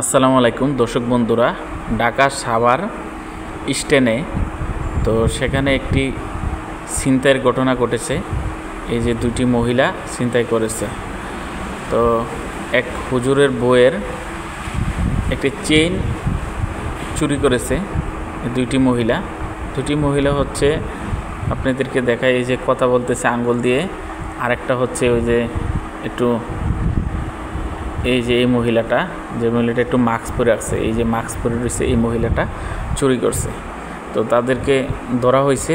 আসসালামু আলাইকুম দর্শক বন্ধুরা, ঢাকা সাভার স্ট্যান্ডে তো সেখানে একটি ছিনতাইয়ের ঘটনা ঘটেছে। এই যে দুটি মহিলা ছিনতাই করেছে। তো এক হুজুরের বউয়ের একটি চেইন চুরি করেছে দুটি মহিলা হচ্ছে, আপনাদেরকে দেখায়, এই যে কথা বলতেছে আঙ্গুল দিয়ে। আরেকটা হচ্ছে ওই যে একটু, এই যে এই মহিলাটা একটু মাস্ক পরে আছে, এই যে মাস্ক পরে রয়েছে, এই মহিলাটা চুরি করছে। তো তাদেরকে ধরা হয়েছে,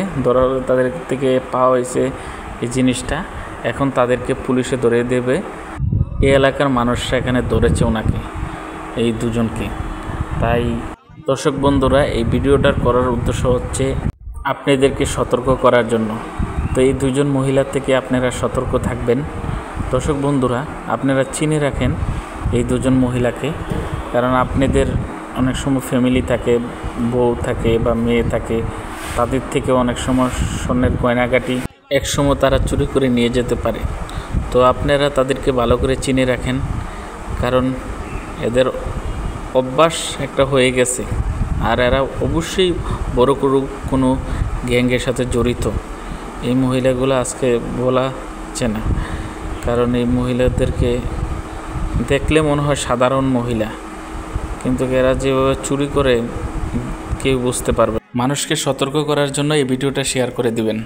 তাদের থেকে পাওয়া হয়েছে এই জিনিসটা। এখন তাদেরকে পুলিশে ধরে দেবে। এই এলাকার মানুষরা এখানে ধরেছে ওনাকে, এই দুজনকে। তাই দর্শক বন্ধুরা, এই ভিডিওটার করার উদ্দেশ্য হচ্ছে আপনাদেরকে সতর্ক করার জন্য। তো এই দুজন মহিলা থেকে আপনারা সতর্ক থাকবেন। দর্শক বন্ধুরা, আপনারা চিনে রাখেন এই দুজন মহিলাকে, কারণ আপনাদের অনেক সময় ফ্যামিলি থাকে, বউ থাকে বা মেয়ে থাকে, তাদের থেকে অনেক সময় স্বর্ণের গয়নাগাটি একসময় তারা চুরি করে নিয়ে যেতে পারে। তো আপনারা তাদেরকে ভালো করে চিনে রাখেন, কারণ এদের অভ্যাস একটা হয়ে গেছে। আর এরা অবশ্যই বড় কোনো গ্যাংয়ের সাথে জড়িত। এই মহিলাগুলো আজকে বলা যাচ্ছে না, কারণ এই মহিলাদেরকে দেখলে মনে হয় সাধারণ মহিলা, কিন্তু এরা যেভাবে চুরি করে কেউ বুঝতে পারবে। মানুষকে সতর্ক করার জন্য এই ভিডিওটা শেয়ার করে দিবেন।